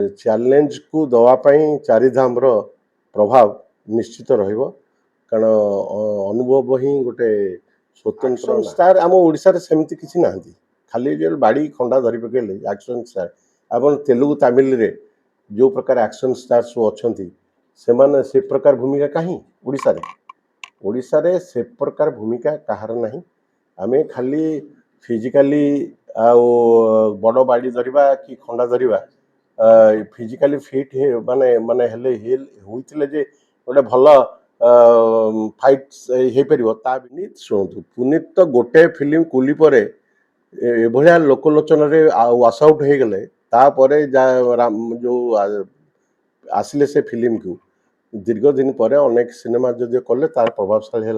Challenge को दवापाई चारिधाम प्रभाव निश्चित रहिबो कारण अनुभव ही गोटे स्वतंत्र स्टार आम ओडिशा रे सेमती किछि नाहंती खाली जो बाड़ी खंडा धरी पकेले एक्शन स्टार अपन तेलुगु तमिल रे जो प्रकार एक्शन स्टार सो अछंती सेमाने से प्रकार भूमिका काहे ओडिशा रे से प्रकार भूमिका कहार नाही आमे खाली फिजिकली आउ बड़ बाड़ी धरिबा कि खंडा धरिबा फिजिकली फिट माने माने हेले हिल होइतिले जे गोटे भल फाइट हे परिबो ता पुनीत शुणु पुनीत तो गोटे फिल्म कुली परे एभलिया लोकलोचन रे वास आउट हो गले तापरे जो आसिले से फिल्म को दीर्घ दिन पर अनेक सिनेमा जदि कले तार प्रभावशाली है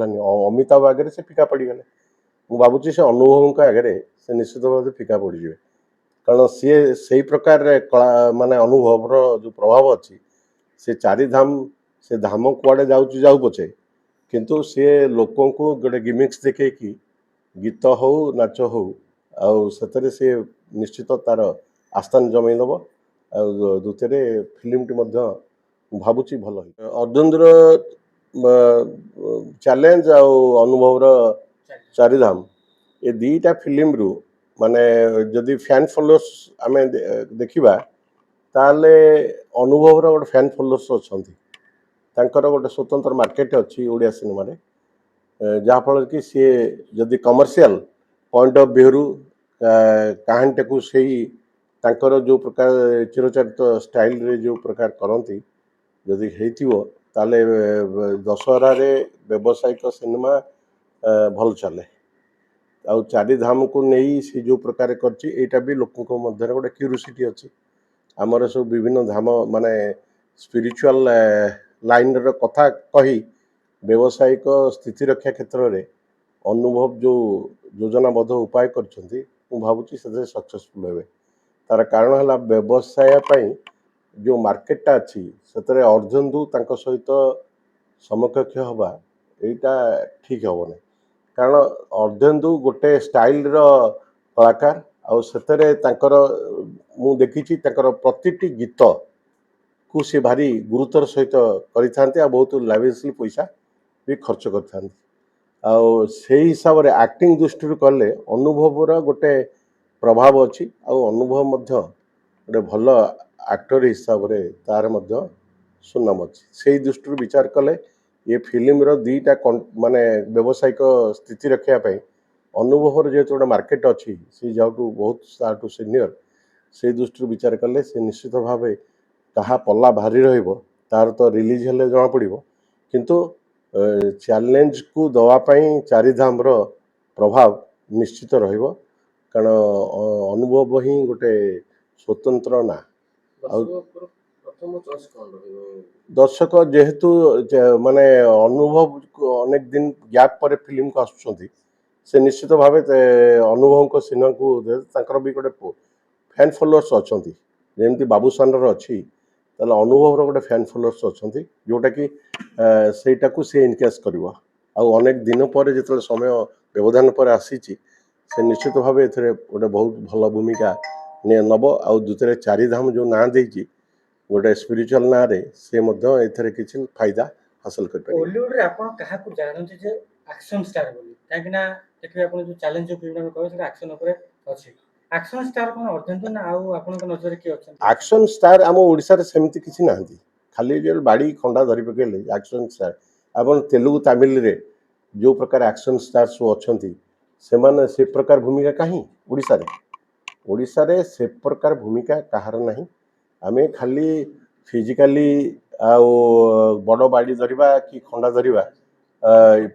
अमिताभ आगे से फिका पड़गले मुझे भावुँ से अनुभव आगे से निश्चित भाव फिका पड़े कारण सी से प्रकार कला माने अनुभव जो प्रभाव अच्छी से चारिधाम से धाम कुआड़े जाऊ पछे किंतु सी लोक को गोटे गिमिक्स देखे कि गीत हो नाच हो आते से निश्चित तार आस्थान जमईदेव द्वितीय फिल्म टी भावुँ भल अर्जुन चैलेंज अनुभव चारिधाम ये दीटा फिल्म रु माने जदि फैन फॉलोअर्स आम देखा ताले अनुभव गोटे फैन फॉलोअर्स अच्छा गोटे स्वतंत्र मार्केट अच्छी ओडिया सिनेमा जहाँफल कि सी जदि कमर्शियल पॉइंट ऑफ व्यू रु कहानी को सही तांकर जो प्रकार चिरचरित स्टाइल रे जो प्रकार करती जदि हेतिवो ताले दशहरा रे व्यावसायिक सिनेमा भल चले आ चारिधाम को नहीं सी जो प्रकार करटा भी लोकों मध्य गोटे क्यूरियोसिटी अच्छी आमर सब विभिन्न धाम माने स्पिरिचुअल लाइन कथा कही व्यावसायिक स्थिति रक्षा क्षेत्र में अनुभव जो योजनाबद्ध उपाय कर भावुँ से सक्सेसफुल हे तार कारण है व्यवसाय जो मार्केटा अच्छी से अर्जुन सहित समकक्ष हवा यहाँ ठीक हे नहीं कारण अर्जुन गोटे स्टाइल कलाकार आर मु देखी प्रति गीत को सी भारी गुरुतर सहित कर बहुत लाविशली पैसा भी खर्च कर हिसाब से एक्टिंग दृष्टि कले अनुभवर गोटे प्रभाव अच्छी अनुभव गोटे भल एक्टर हिसाब से तार सुनाम अच्छी से दृष्टि विचार कले ये फिल्म दीटा माने व्यावसायिक स्थिति रखापी अनुभव जेहेतु गोटे मार्केट अच्छी सी जाऊँ बहुत सार्टू सीनियर से दृष्टि विचार कले से निश्चित भाव कहा पल्ला भारी तार तो रिलीज हेले जना पड़ किंतु चैलेंज को दवापाई चारिधाम प्रभाव निश्चित कारण अनुभव ही गोटे स्वतंत्र ना दर्शक जेहेतु माने अनुभव अनेक दिन गैप पर फिल्म को आसुंच से निश्चित भाव अनुभव को सिनेमा को भी गोटे फैन फॉलोअर्स अच्छा जमी बाबूसान अच्छी अनुभव गोटे फैन फॉलोअर्स अच्छा जोटा कि सेटा को सी इनकेस कर अनेक दिन पर जो समय व्यवधान पर आसी से निश्चित भाव ए गोटे बहुत भल भूमिका नब आ द्वितीय चारिधाम जो ना देती गोटे स्पिरिचुअल ना रे से किसी फायदा हासिल कर बॉलीवुड रे आपण कहा को जानते जे एक्शन स्टार बोली काकना देखबे आपण जो चैलेंज जो फिल्म में कहबे से एक्शन ऊपर अछि एक्शन स्टार कोन अर्जुन ना आउ आपण के नजर के अछि एक्शन स्टार आम ओडिशा रे सेमती किछि नाहंती खाली जो बाड़ी खंडा धरी पकेले एक्शन स्टार अपन तेलुगु तमिल रे जो प्रकार एक्शन स्टार सो अछंती सेमाने से प्रकार भूमिका काहे ओडिशा रे से प्रकार भूमिका कहार नाही आमे खाली फिजिकली बड़ बाड़ी धरिबा कि खंडा धरिबा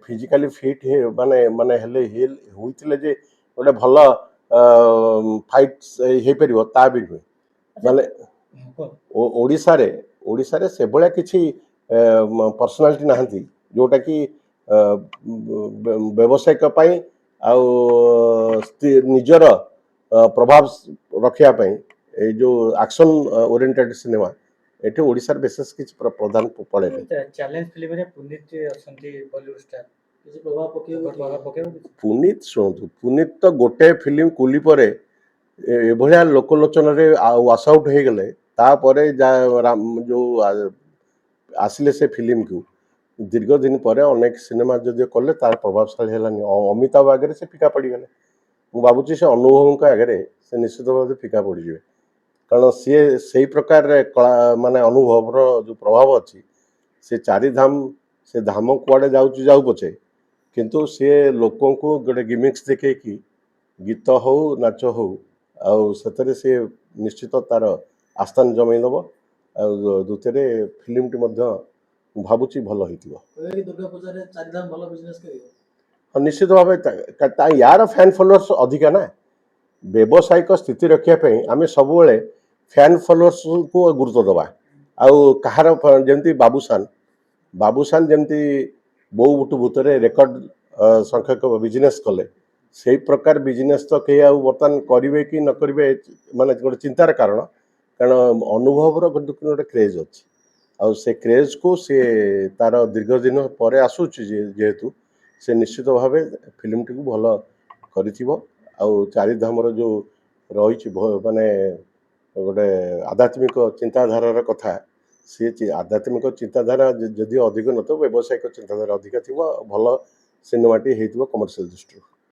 फिजिकली फिट माने माने हेले हिल होइतिले जे गोटे भल फाइट हे परिबो ता भी नुहे माने ओडिशा रे से भलिया किछि पर्सनालिटी नाहंती जोटा कि व्यावसायिक पई आ निजर प्रभाव रखिया पई ए जो एक्शन ओरिएंटेड सिनेमा एठी ओडिशा रे विशेष किछि प्रधान पड़े चैलेंज फिल्म रे पुनीत असंती बॉलीवुड स्टार किछि प्रभाव पकेबो पुनीत शुणु पुनीत तो गोटे फिल्म कुली परे एभलिया लोकलोचन रे वास आउट हो गले ତାପରେ ଯୋଉ ଆସିଲେ ସେ ଫିଲ୍ମକୁ ଦୀର୍ଘ ଦିନ ପରେ ଅନେକ ସିନେମା ଯଦି କଲେ ତାର ପ୍ରଭାବଶାଳୀ ହେଲାନି। ଅମିତାଭ ଆଗରେ ସେ ଫିକା ପଡ଼ିଗଲେ। ମୁଁ ଭାବୁଛି ସେ ଅନୁଭବଙ୍କ ଆଗରେ ସେ ନିଶ୍ଚିତ ଭାବରେ ଫିକା ପଡ଼ିଯିବେ, କାରଣ ସିଏ ସେଇ ପ୍ରକାର କଳା ମାନେ ଅନୁଭବର ଯେଉଁ ପ୍ରଭାବ ଅଛି, ସେ ଚାରିଧାମ ସେ ଧାମ କୁଆଡ଼େ ଯାଉଛି ଯାଉ ପଛେ, କିନ୍ତୁ ସିଏ ଲୋକଙ୍କୁ ଗୋଟେ ଗିମିକ୍ସ ଦେଖେଇକି ଗୀତ ହଉ ନାଚ ହଉ ଆଉ ସେଥିରେ ସିଏ ନିଶ୍ଚିତ ତାର ଆସ୍ଥାନ ଜମେଇ ଦେବ। ଆଉ ଦ୍ୱିତୀୟରେ ଫିଲ୍ମଟି ମଧ୍ୟ ମୁଁ ଭାବୁଛି ଭଲ ହେଇଥିବ। ଦୁର୍ଗା ପୂଜାରେ ଚାରିଧାମ ଭଲ ବିଜନେସ୍ କରିବ। ହଁ, ନିଶ୍ଚିତ ଭାବେ ୟାର ଫ୍ୟାନ୍ ଫଲୋଅର୍ସ ଅଧିକା ନା। ବ୍ୟବସାୟିକ ସ୍ଥିତି ରଖିବା ପାଇଁ ଆମେ ସବୁବେଳେ ଫ୍ୟାନ୍ ଫଲୋଅର୍ସକୁ ଗୁରୁତ୍ୱ ଦେବା। ଆଉ କାହାର ଯେମିତି ବାବୁସାନ ଯେମିତି ବୋଉ ବୁଟୁ ଭୂତରେ ରେକର୍ଡ ସଂଖ୍ୟକ ବିଜନେସ୍ କଲେ, ସେଇ ପ୍ରକାର ବିଜନେସ୍ ତ କେହି ଆଉ ବର୍ତ୍ତମାନ କରିବେ କି ନ କରିବେ ମାନେ ଗୋଟେ ଚିନ୍ତାର କାରଣ। କାରଣ ଅନୁଭବର କିନ୍ତୁ ଗୋଟେ କ୍ରେଜ୍ ଅଛି, ଆଉ ସେ କ୍ରେଜ୍କୁ ସିଏ ତାର ଦୀର୍ଘ ଦିନ ପରେ ଆସୁଛି ଯେହେତୁ ସେ ନିଶ୍ଚିତ ଭାବେ ଫିଲ୍ମଟିକୁ ଭଲ କରିଥିବ। ଆଉ ଚାରିଧାମର ଯେଉଁ ରହିଛି ମାନେ ଗୋଟେ ଆଧ୍ୟାତ୍ମିକ ଚିନ୍ତାଧାରାର କଥା, ସିଏ ଆଧ୍ୟାତ୍ମିକ ଚିନ୍ତାଧାରା ଯଦିଓ ଅଧିକ ନଥିବ, ବ୍ୟବସାୟିକ ଚିନ୍ତାଧାରା ଅଧିକା ଥିବ। ଭଲ ସିନେମାଟି ହେଇଥିବ କମର୍ସିଆଲ ଦୃଷ୍ଟିରୁ।